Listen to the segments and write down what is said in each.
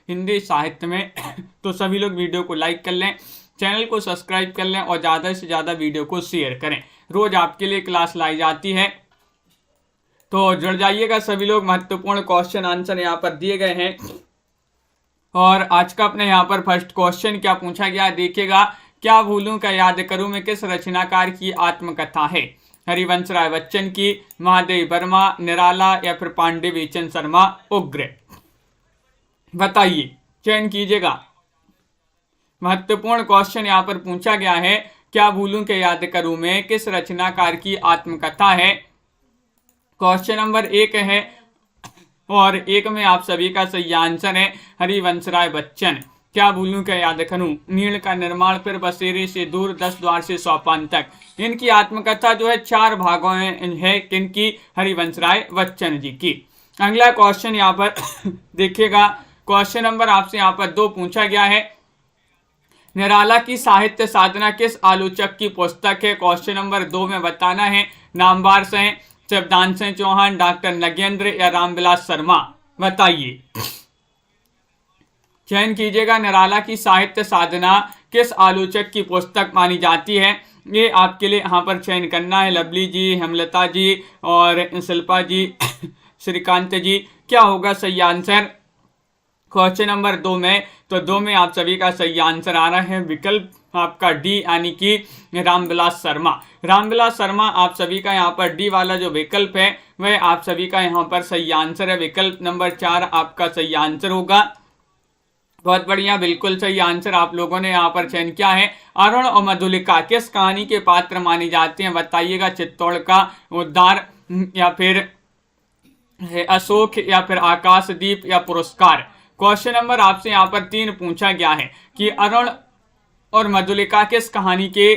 हिंदी साहित्य में। तो सभी लोग वीडियो को लाइक कर लें, चैनल को सब्सक्राइब कर लें और ज़्यादा से ज़्यादा वीडियो को शेयर करें। रोज आपके लिए क्लास लाई जाती है, तो जुड़ जाइएगा सभी लोग। महत्वपूर्ण क्वेश्चन आंसर यहाँ पर दिए गए हैं। और आज का अपने यहाँ पर फर्स्ट क्वेश्चन क्या पूछा गया देखिएगा। क्या भूलूं क्या याद करूं में किस रचनाकार की आत्मकथा है? हरिवंश राय बच्चन की, महादेव वर्मा, निराला या फिर पांडे बेचन शर्मा उग्र? बताइए, चयन कीजिएगा। महत्वपूर्ण क्वेश्चन यहाँ पर पूछा गया है, क्या भूलूं क्या याद करूं में किस रचनाकार की आत्मकथा है? क्वेश्चन नंबर 1 है और 1 में आप सभी का सही आंसर है हरिवंश राय बच्चन। क्या भूलूं क्या याद करूं, नील का निर्माण, फिर बसेरे से दूर, 10 द्वार से सोपान तक। इनकी आत्मकथा जो है 4 भागों में है। किनकी? हरिवंश राय बच्चन जी की। अगला क्वेश्चन यहाँ पर देखिएगा। क्वेश्चन नंबर आपसे यहाँ पर 2 पूछा गया है। निराला की साहित्य साधना किस आलोचक की पुस्तक है? क्वेश्चन नंबर 2 में बताना है। नामवार से शिवदान सिंह चौहान, डॉक्टर नगेंद्र या रामविलास शर्मा? बताइए, चयन कीजिएगा। निराला की साहित्य साधना किस आलोचक की पुस्तक मानी जाती है? ये आपके लिए यहाँ पर चयन करना है। लवली जी, हेमलता जी और शिल्पा जी, श्रीकांत जी। क्या होगा सही आंसर क्वेश्चन नंबर 2 में? तो 2 में आप सभी का सही आंसर आ रहा है विकल्प आपका डी, यानी कि रामविलास शर्मा। रामविलास शर्मा आप सभी का यहाँ पर डी वाला जो विकल्प है वह आप सभी का यहाँ पर सही आंसर है। विकल्प नंबर 4 आपका सही आंसर होगा। बहुत बढ़िया, बिल्कुल सही आंसर आप लोगों ने यहाँ पर चयन किया है। अरुण और मधुलिका किस कहानी के पात्र माने जाते हैं? बताइएगा। चित्तौड़ का उद्धार या फिर अशोक या फिर आकाशदीप या पुरस्कार? क्वेश्चन नंबर आपसे यहाँ पर 3 पूछा गया है कि अरुण और मधुलिका किस कहानी के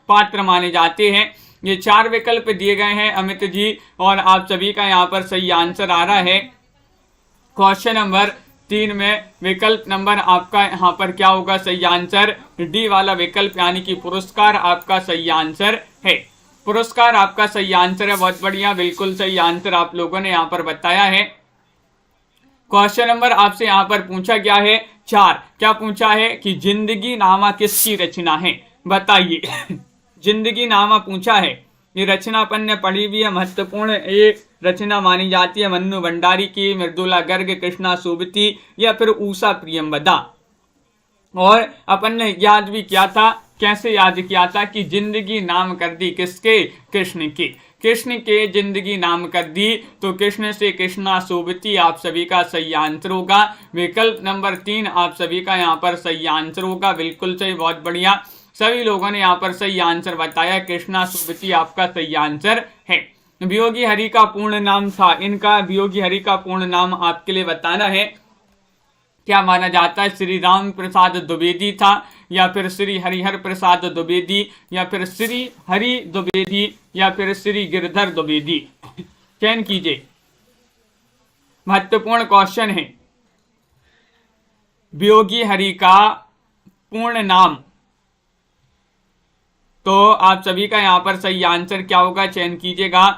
पात्र माने जाते हैं। ये 4 विकल्प दिए गए हैं अमित जी, और आप सभी का यहाँ पर सही आंसर आ रहा है। क्वेश्चन नंबर 3 में विकल्प नंबर आपका यहाँ पर क्या होगा सही आंसर? डी वाला विकल्प, यानी कि पुरस्कार आपका सही आंसर है। पुरस्कार आपका सही आंसर है। बहुत बढ़िया, बिल्कुल सही आंसर आप लोगों ने यहाँ पर बताया है। क्वेश्चन नंबर आपसे यहाँ पर पूछा गया है 4। क्या पूछा है कि जिंदगी नामा किसकी रचना है? बताइए। जिंदगी नामा पूछा है। ये रचना अपन ने पढ़ी भी है, महत्वपूर्ण ये रचना मानी जाती है। मन्नू भंडारी की, मृदुला गर्ग, कृष्णा सोबती या फिर उषा प्रियंवदा? और अपन ने याद भी किया था, कैसे याद किया था कि जिंदगी नाम कर दी किसके? कृष्ण की। कृष्ण के जिंदगी नाम कर दी, तो कृष्ण से कृष्णा सोबती आप सभी का सही आंसर होगा। विकल्प नंबर 3 आप सभी का यहाँ पर सही आंसर होगा। बिल्कुल सही, बहुत बढ़िया, सभी लोगों ने यहाँ पर सही आंसर बताया। कृष्णा सोबती आपका सही आंसर है। वियोगी हरि का पूर्ण नाम था इनका। वियोगी हरि का पूर्ण नाम आपके लिए बताना है। क्या माना जाता है? श्री राम प्रसाद द्विवेदी था, या फिर श्री हरिहर प्रसाद द्विवेदी, या फिर श्री हरि द्विवेदी, या फिर श्री गिरधर द्विवेदी? चयन कीजिए। महत्वपूर्ण क्वेश्चन है। वियोगी हरि का पूर्ण नाम, तो आप सभी का यहाँ पर सही आंसर क्या होगा? चयन कीजिएगा।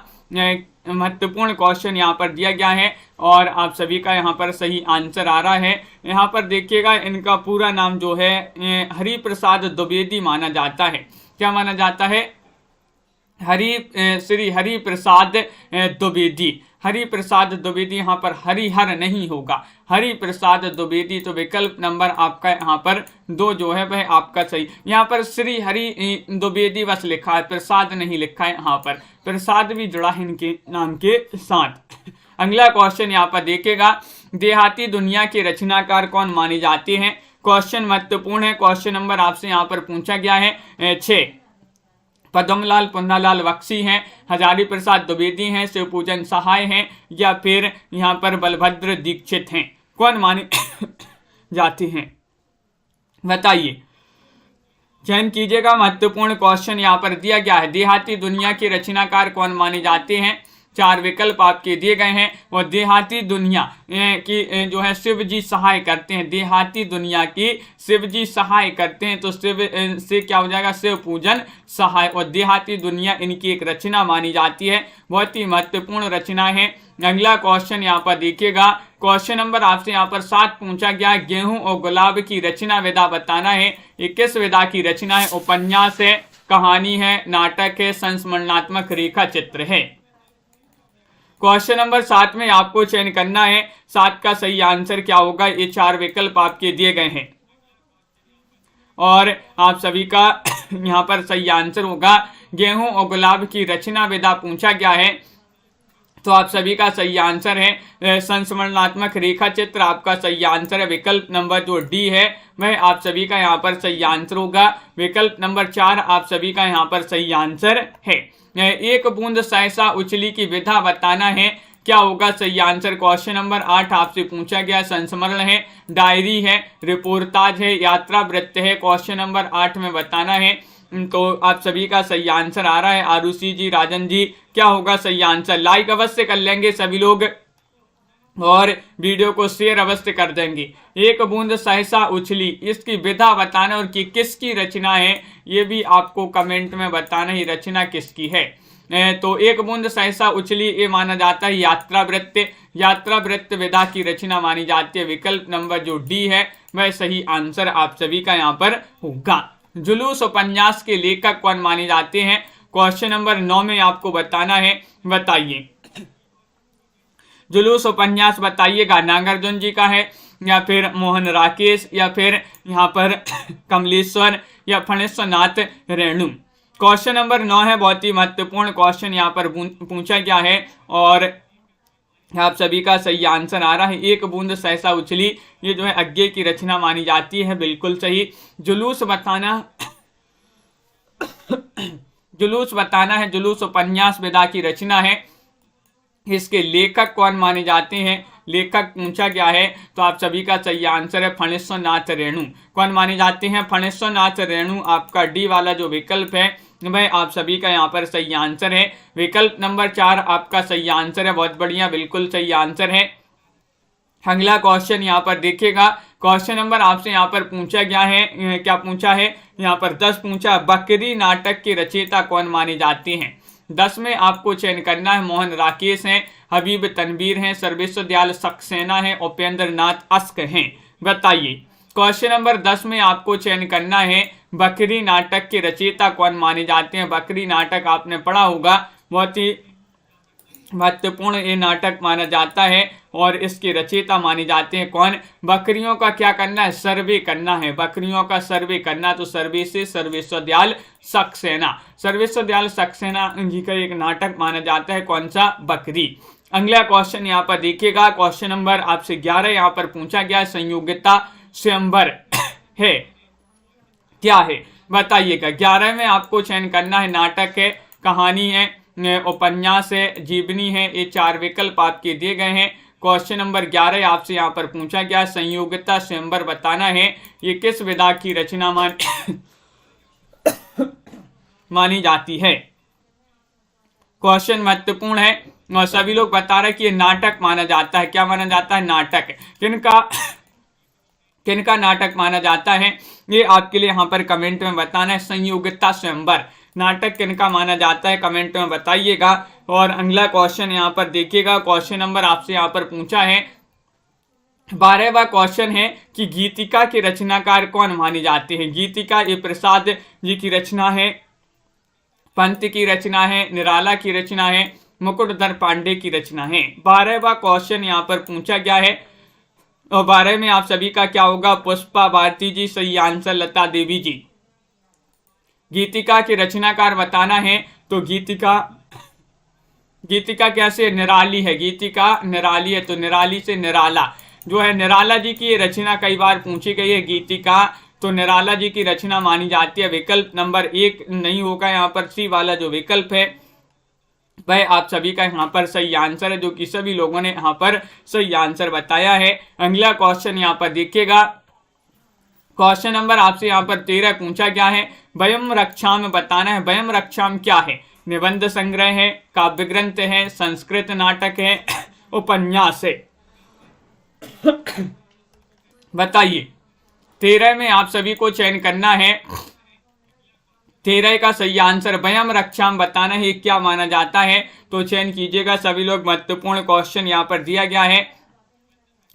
महत्वपूर्ण क्वेश्चन यहाँ पर दिया गया है और आप सभी का यहाँ पर सही आंसर आ रहा है। यहाँ पर देखिएगा, इनका पूरा नाम जो है हरि प्रसाद द्विवेदी माना जाता है। क्या माना जाता है? श्री हरि प्रसाद द्विवेदी। हरि प्रसाद द्विवेदी, यहाँ पर हरिहर नहीं होगा, हरि प्रसाद द्विवेदी। तो विकल्प नंबर आपका यहाँ पर 2 जो है वह आपका सही। यहाँ पर श्री हरि द्विवेदी बस लिखा है, प्रसाद नहीं लिखा है। यहाँ पर प्रसाद भी जुड़ा है इनके नाम के साथ। अगला क्वेश्चन यहाँ पर देखिएगा। देहाती दुनिया के रचनाकार कौन माने जाते हैं? क्वेश्चन महत्वपूर्ण है। क्वेश्चन नंबर आपसे यहाँ पर पूछा गया है 6। पद्मलाल पुन्नालाल बख्शी हैं, हजारी प्रसाद द्विवेदी हैं, शिवपूजन सहाय हैं, या फिर यहाँ पर बलभद्र दीक्षित हैं? कौन माने जाते हैं? बताइए, चयन कीजिएगा। महत्वपूर्ण क्वेश्चन यहाँ पर दिया गया है। देहाती दुनिया के रचनाकार कौन माने जाते हैं? 4 विकल्प आपके दिए गए हैं। और देहाती दुनिया की जो है शिव जी सहाय करते हैं। देहाती दुनिया की शिव जी सहाय करते हैं, तो शिव से क्या हो जाएगा? शिव पूजन सहाय। और देहाती दुनिया इनकी एक रचना मानी जाती है। बहुत ही महत्वपूर्ण रचना है। अगला क्वेश्चन यहाँ पर देखिएगा। क्वेश्चन नंबर आपसे यहाँ पर 7 पूछा गया, गेहूं और गुलाब की रचना विधा बताना है। ये किस विधा की रचना है? उपन्यास है, कहानी है, नाटक है, संस्मरणात्मक रेखा चित्र है। क्वेश्चन नंबर 7 में आपको चयन करना है 7 का सही आंसर क्या होगा। ये 4 विकल्प आपके दिए गए हैं और आप सभी का यहाँ पर सही आंसर होगा गेहूं और गुलाब की रचना विधा पूछा गया है, तो आप सभी का सही आंसर है संस्मरणात्मक रेखा चित्र। आपका सही आंसर है विकल्प नंबर जो डी है वह आप सभी का यहाँ पर सही आंसर होगा। विकल्प नंबर 4 आप सभी का यहाँ पर सही आंसर है। एक बूंद सहसा उछली की विधा बताना है, क्या होगा सही आंसर? क्वेश्चन नंबर 8 आपसे पूछा गया, संस्मरण है, डायरी है, रिपोर्टाज है, यात्रा वृत्त है। क्वेश्चन नंबर 8 में बताना है, तो आप सभी का सही आंसर आ रहा है। आरुषि जी, राजन जी, क्या होगा सही आंसर? लाइक अवश्य कर लेंगे सभी लोग और वीडियो को शेयर अवश्य कर देंगे। एक बूंद सहसा उछली, इसकी विधा बताना और कि किसकी रचना है ये भी आपको कमेंट में बताना ही रचना किसकी है। तो एक बूंद सहसा उछली ये माना जाता है यात्रा वृत्त, यात्रा वृत्त विधा की रचना मानी जाती है। विकल्प नंबर जो डी है वह सही आंसर आप सभी का यहाँ पर होगा। जुलूस उपन्यास के लेखक कौन माने जाते हैं? क्वेश्चन नंबर 9 में आपको बताना है, बताइए। जुलूस उपन्यास बताइएगा नागार्जुन जी का है या फिर मोहन राकेश या फिर यहाँ पर कमलेश्वर या फणेश्वर नाथ रेणु। क्वेश्चन नंबर 9 है, बहुत ही महत्वपूर्ण क्वेश्चन यहाँ पर पूछा गया है और आप सभी का सही आंसर आ रहा है। एक बूंद सहसा उछली ये जो है अज्ञे की रचना मानी जाती है, बिल्कुल सही। जुलूस बताना जुलूस बताना है, जुलूस उपन्यास विधा की रचना है। इसके लेखक कौन माने जाते हैं? लेखक पूछा गया है, तो आप सभी का सही आंसर है फणेश्वर नाथ रेणु। कौन माने जाते हैं? फणेश्वर नाथ रेणु। आपका डी वाला जो विकल्प है वह आप सभी का यहाँ पर सही आंसर है। विकल्प नंबर 4 आपका सही आंसर है, बहुत बढ़िया, बिल्कुल सही आंसर है। अगला क्वेश्चन यहाँ पर देखिएगा, क्वेश्चन नंबर आपसे यहाँ पर पूछा गया है, क्या पूछा है यहाँ पर 10 पूछा, बकरी नाटक के रचयिता कौन माने जाते हैं? 10 में आपको चयन करना है, मोहन राकेश हैं, हबीब तनवीर हैं, सर्वेश्वर दयाल सक्सेना हैं, उपेंद्र नाथ अस्क हैं। बताइए। क्वेश्चन नंबर 10 में आपको चयन करना है, बकरी नाटक के रचयिता कौन माने जाते हैं? बकरी नाटक आपने पढ़ा होगा, बहुत ही महत्वपूर्ण ये नाटक माना जाता है और इसके रचयिता माने जाते हैं कौन? बकरियों का क्या करना है? सर्वे करना है, बकरियों का सर्वे करना। तो सर्वे से सर्वेश्वर दयाल सक्सेना, सर्वेश्वर दयाल सक्सेना जी का एक नाटक माना जाता है, कौन सा? बकरी। अगला क्वेश्चन यहाँ पर देखिएगा, क्वेश्चन नंबर आपसे 11 यहाँ पर पूछा गया, संयोगिता स्वयंवर है, क्या है? बताइएगा। 11 में आपको चयन करना है, नाटक है, कहानी है, उपन्यास है, जीवनी है। ये 4 विकल्प आपके दिए गए हैं। क्वेश्चन नंबर 11 आपसे यहाँ पर पूछा गया, संयोगिता स्वयंवर बताना है, ये किस विधा की रचना मानी जाती है? क्वेश्चन महत्वपूर्ण है और सभी लोग बता रहे कि ये नाटक माना जाता है। क्या माना जाता है? नाटक। किनका नाटक माना जाता है ये आपके लिए यहाँ पर कमेंट में बताना है। संयोगिता स्वयंवर नाटक किनका माना जाता है, कमेंट में बताइएगा। और अगला क्वेश्चन यहाँ पर देखिएगा, क्वेश्चन नंबर आपसे यहाँ पर पूछा है, 12वां क्वेश्चन है कि गीतिका के रचनाकार कौन माने जाते हैं? गीतिका ये प्रसाद जी की रचना है, पंत की रचना है, निराला की रचना है, मुकुटधर पांडे की रचना है। 12वां क्वेश्चन यहाँ पर पूछा गया है और 12 में आप सभी का क्या होगा? पुष्पा भारती जी, सही आंसर लता देवी जी। गीतिका के रचनाकार बताना है, तो गीतिका कैसे? निराली है, गीतिका निराली है, तो निराली से निराला जो है, निराला जी की रचना कई बार पूछी गई है गीतिका, तो निराला जी की रचना मानी जाती है। विकल्प नंबर 1 नहीं होगा यहाँ पर, सी वाला जो विकल्प है वह आप सभी का यहाँ पर सही आंसर है, जो कि सभी लोगों ने यहाँ पर सही आंसर बताया है। अगला क्वेश्चन यहाँ पर देखिएगा, क्वेश्चन नंबर आपसे यहाँ पर 13 पूछा गया है, वयम रक्षाम बताना है। वयम रक्षाम क्या है? निबंध संग्रह है, काव्य ग्रंथ है, संस्कृत नाटक है, उपन्यास है। बताइए। 13 में आप सभी को चयन करना है, 13 का सही आंसर वयम रक्षाम बताना है, क्या माना जाता है? तो चयन कीजिएगा सभी लोग, महत्वपूर्ण क्वेश्चन यहाँ पर दिया गया है।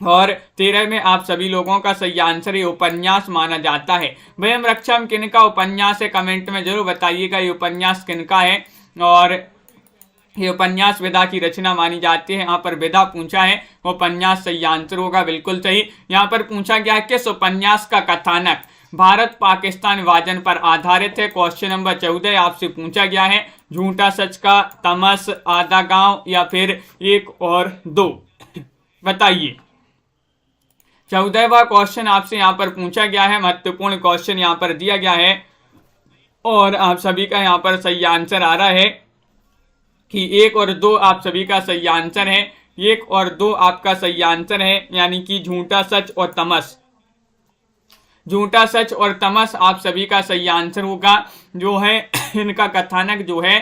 और 13 में आप सभी लोगों का सही आंसर ये उपन्यास माना जाता है। वयम रक्षम किनका उपन्यास है, कमेंट में जरूर बताइएगा ये उपन्यास किनका है। और ये उपन्यास वेदा की रचना मानी जाती है। यहाँ पर वेदा पूछा है, उपन्यास सही आंसर होगा, बिल्कुल सही। यहाँ पर पूछा गया है किस उपन्यास का कथानक भारत पाकिस्तान विभाजन पर आधारित है। क्वेश्चन नंबर 14 आपसे पूछा गया है, झूठा सच का, तमस, आधा गांव या फिर 1 और 2, बताइए। 14वां क्वेश्चन आपसे यहाँ पर पूछा गया है, महत्वपूर्ण क्वेश्चन यहाँ पर दिया गया है और आप सभी का यहाँ पर सही आंसर आ रहा है कि 1 और 2 आप सभी का सही आंसर है। 1 और 2 आपका सही आंसर है, यानी कि झूठा सच और तमस। झूठा सच और तमस आप सभी का सही आंसर होगा। जो है इनका कथानक जो है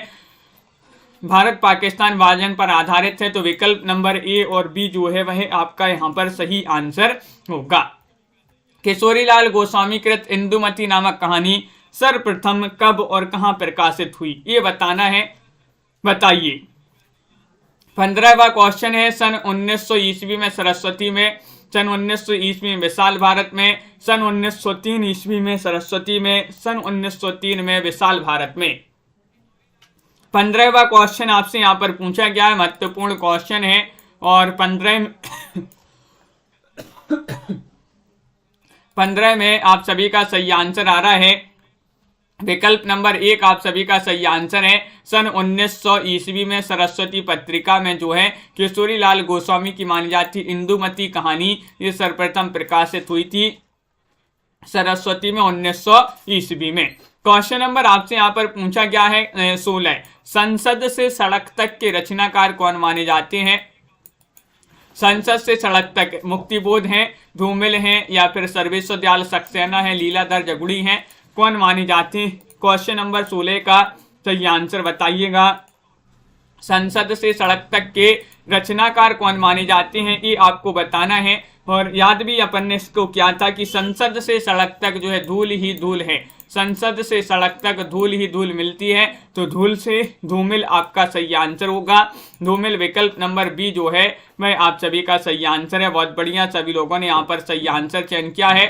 भारत पाकिस्तान विभाजन पर आधारित है, तो विकल्प नंबर ए और बी जो है वह आपका यहाँ पर सही आंसर होगा। किशोरीलाल गोस्वामी कृत इंदुमती नामक कहानी सर्वप्रथम कब और कहां प्रकाशित हुई, ये बताना है, बताइए। 15वां क्वेश्चन है, सन 1900 ईस्वी में सरस्वती में, सन 1900 ईस्वी में विशाल भारत में, सन 1903 ईस्वी में सरस्वती में, सन 1903 में विशाल भारत में। 15वां क्वेश्चन आपसे यहाँ पर पूछा गया है, महत्वपूर्ण क्वेश्चन है। और 15 में आप सभी का सही आंसर आ रहा है, विकल्प नंबर 1 आप सभी का सही आंसर है। सन 1900 ईस्वी में सरस्वती पत्रिका में जो है किशोरीलाल गोस्वामी की मानी जाती इंदुमती कहानी ये सर्वप्रथम प्रकाशित हुई थी सरस्वती में 1900 ईस्वी में। क्वेश्चन नंबर आपसे यहाँ पर पूछा गया है 16, संसद से सड़क तक के रचनाकार कौन माने जाते हैं। संसद से सड़क तक मुक्तिबोध हैं, धूमिल हैं या फिर सर्वेश्वर दयाल सक्सेना है, लीलाधर जगुड़ी हैं, कौन मानी जाती है। क्वेश्चन नंबर 16 का सही आंसर बताइएगा। संसद से सड़क तक के रचनाकार कौन माने जाते हैं ये आपको बताना है। और याद भी अपन ने इसको किया था कि संसद से सड़क तक जो है धूल ही धूल है, संसद से सड़क तक धूल ही धूल मिलती है, तो धूल से धूमिल आपका सही आंसर होगा। धूमिल विकल्प नंबर बी जो है वह आप सभी का सही आंसर है। बहुत बढ़िया, सभी लोगों ने यहाँ पर सही आंसर चयन किया है।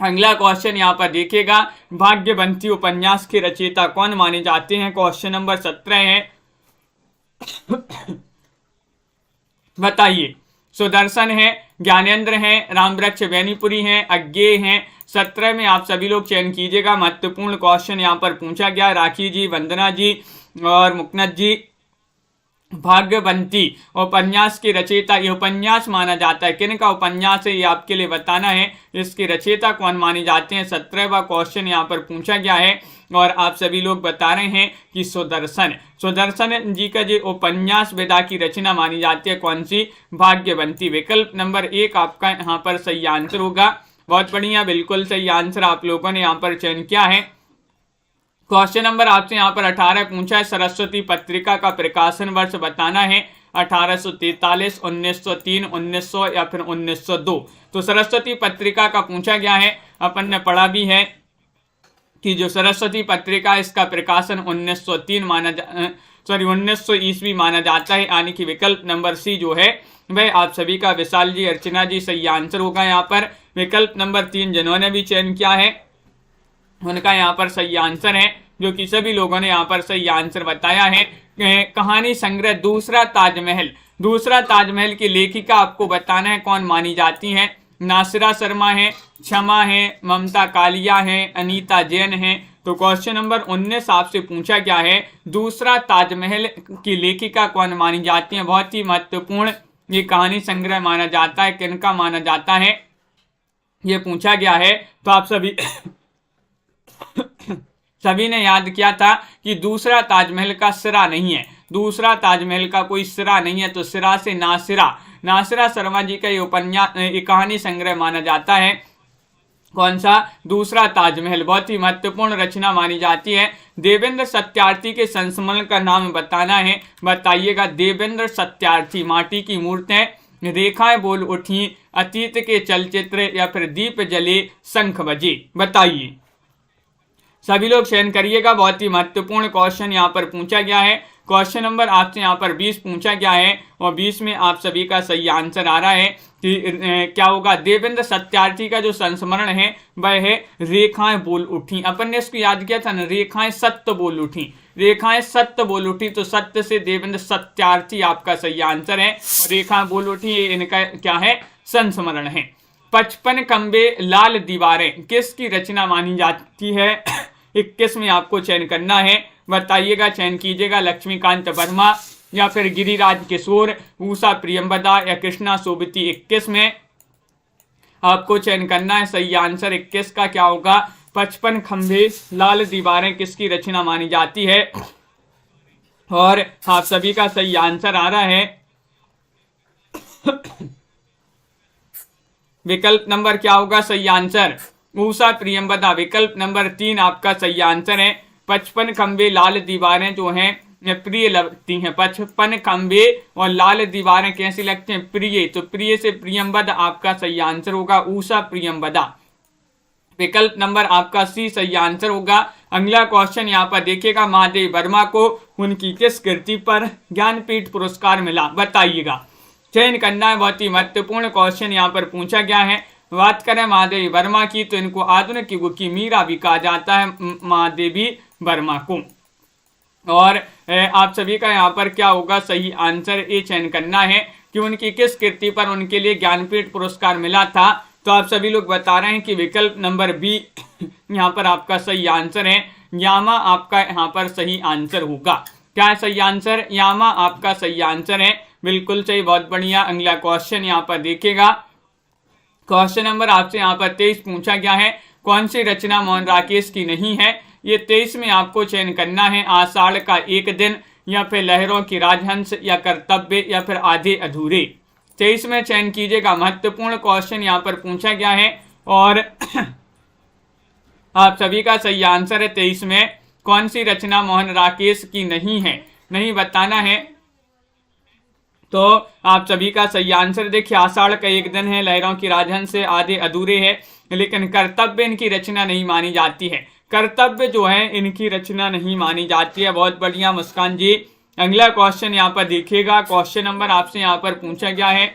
अगला क्वेश्चन यहाँ पर देखिएगा, भाग्यवंती उपन्यास के रचयिता कौन माने जाते हैं। क्वेश्चन नंबर 17 है, बताइए। सुदर्शन है, ज्ञानेंद्र है, रामवृक्ष बेनीपुरी है, अज्ञेय है। 17 में आप सभी लोग चयन कीजिएगा। महत्वपूर्ण क्वेश्चन यहाँ पर पूछा गया। राखी जी, वंदना जी और मुकनद जी, भाग्यवंती उपन्यास के रचयिता, ये उपन्यास माना जाता है, किन का उपन्यास है ये आपके लिए बताना है। इसके रचयिता कौन माने जाते हैं। 17वां क्वेश्चन यहाँ पर पूछा गया है और आप सभी लोग बता रहे हैं कि सुदर्शन, सुदर्शन जी का जो उपन्यास वेदा की रचना मानी जाती है कौन सी, भाग्यवंती। विकल्प नंबर 1 आपका यहाँ पर सही आंसर होगा। बहुत बढ़िया, बिल्कुल सही आंसर आप लोगों ने यहाँ पर चयन किया है। क्वेश्चन नंबर आपसे यहाँ पर 18 पूछा है, सरस्वती पत्रिका का प्रकाशन वर्ष बताना है। 1843, 1903, 1900 या फिर 1902। तो सरस्वती पत्रिका का पूछा गया है, अपन ने पढ़ा भी है कि जो सरस्वती पत्रिका इसका प्रकाशन 1903 1900 ईस्वी माना जाता है, यानी कि विकल्प नंबर सी जो है वह आप सभी का विशाल जी, अर्चना जी सही आंसर होगा। यहाँ पर विकल्प नंबर 3 जिन्होंने भी चयन किया है उनका यहाँ पर सही आंसर है, जो कि सभी लोगों ने यहाँ पर सही आंसर बताया है। कहानी संग्रह दूसरा ताजमहल, दूसरा ताजमहल की लेखिका आपको बताना है कौन मानी जाती हैं। नासिरा शर्मा है, क्षमा है, ममता कालिया है, अनीता जैन है। तो क्वेश्चन नंबर 19 आपसे पूछा गया है, दूसरा ताजमहल की लेखिका कौन मानी जाती है। बहुत ही महत्वपूर्ण ये कहानी संग्रह माना जाता है, किनका माना जाता है ये पूछा गया है। तो आप सभी ने याद किया था कि दूसरा ताजमहल का सिरा नहीं है, दूसरा ताजमहल का कोई सिरा नहीं है, तो सिरा से नासिरा, नासिरा शर्मा जी का ये उपन्यास, ये कहानी संग्रह माना जाता है। कौन सा, दूसरा ताजमहल। बहुत ही महत्वपूर्ण रचना मानी जाती है। देवेंद्र सत्यार्थी के संस्मरण का नाम बताना है, बताइएगा। देवेंद्र सत्यार्थी, माटी की मूर्तें, रेखाएं बोल उठी, अतीत के चलचित्र या फिर दीप जले शंख बजे, बताइए। सभी लोग चयन करिएगा। बहुत ही महत्वपूर्ण क्वेश्चन यहाँ पर पूछा गया है। क्वेश्चन नंबर आपसे यहाँ पर 20 पूछा गया है और 20 में आप सभी का सही आंसर आ रहा है कि क्या होगा। देवेंद्र सत्यार्थी का जो संस्मरण है वह है रेखाएं बोल उठी। अपन ने इसको याद किया था ना, रेखाएं सत्य बोल उठी, रेखाएं सत्य बोल उठी, तो सत्य से देवेंद्र सत्यार्थी आपका सही आंसर है। और रेखाएं बोल उठी ये इनका क्या है, संस्मरण है। 55 खंबे लाल दीवारें किसकी रचना मानी जाती है। 21 में आपको चयन करना है, बताइएगा, चयन कीजिएगा। लक्ष्मीकांत वर्मा या फिर गिरिराज किशोर, उषा प्रियंवदा या कृष्णा सोबती। 21 में आपको चयन करना है। सही आंसर 21 का क्या होगा, 55 खंबे लाल दीवारें किसकी रचना मानी जाती है। और आप सभी का सही आंसर आ रहा है विकल्प नंबर क्या होगा सही आंसर, उषा प्रियंवदा। विकल्प नंबर 3 आपका सही आंसर है। 55 खंबे लाल दीवारें जो हैं प्रिय लगती हैं। 55 खंबे और लाल दीवारें कैसी लगती हैं, प्रिय। तो प्रिय से प्रियंवदा आपका सही आंसर होगा, उषा प्रियंवदा। विकल्प नंबर आपका सी सही आंसर होगा। अगला क्वेश्चन यहाँ पर देखिएगा, महादेव वर्मा को उनकी किस कृति पर ज्ञानपीठ पुरस्कार मिला, बताइएगा। चयन करना है, बहुत ही महत्वपूर्ण क्वेश्चन यहाँ पर पूछा गया है। बात करें महादेवी वर्मा की तो इनको आधुनिक युग की मीरा भी कहा जाता है, महादेवी वर्मा को। और आप सभी का यहाँ पर क्या होगा सही आंसर, ये चयन करना है कि उनकी किस कृति पर उनके लिए ज्ञानपीठ पुरस्कार मिला था। तो आप सभी लोग बता रहे हैं कि विकल्प नंबर बी यहाँ पर आपका सही आंसर है। यामा आपका यहाँ पर सही आंसर होगा। क्या है सही आंसर, यामा आपका सही आंसर है, बिल्कुल सही, बहुत बढ़िया। अगला क्वेश्चन यहाँ पर देखिएगा, क्वेश्चन नंबर आपसे यहाँ पर 23 पूछा गया है, कौन सी रचना मोहन राकेश की नहीं है। ये 23 में आपको चयन करना है, आषाढ़ का एक दिन या फिर लहरों की राजहंस या कर्तव्य या फिर आधे अधूरे। 23 में चयन कीजिएगा, महत्वपूर्ण क्वेश्चन यहाँ पर पूछा गया है। और आप सभी का सही आंसर है 23 में कौन सी रचना मोहन राकेश की नहीं है, नहीं बताना है। तो आप सभी का सही आंसर देखिए, आषाढ़ का एक दिन है, लहरों की राजहंस से आधे अधूरे है, लेकिन कर्तव्य इनकी रचना नहीं मानी जाती है। कर्तव्य जो है इनकी रचना नहीं मानी जाती है। बहुत बढ़िया मुस्कान जी। अगला क्वेश्चन यहाँ पर देखिएगा, क्वेश्चन नंबर आपसे यहाँ पर पूछा गया है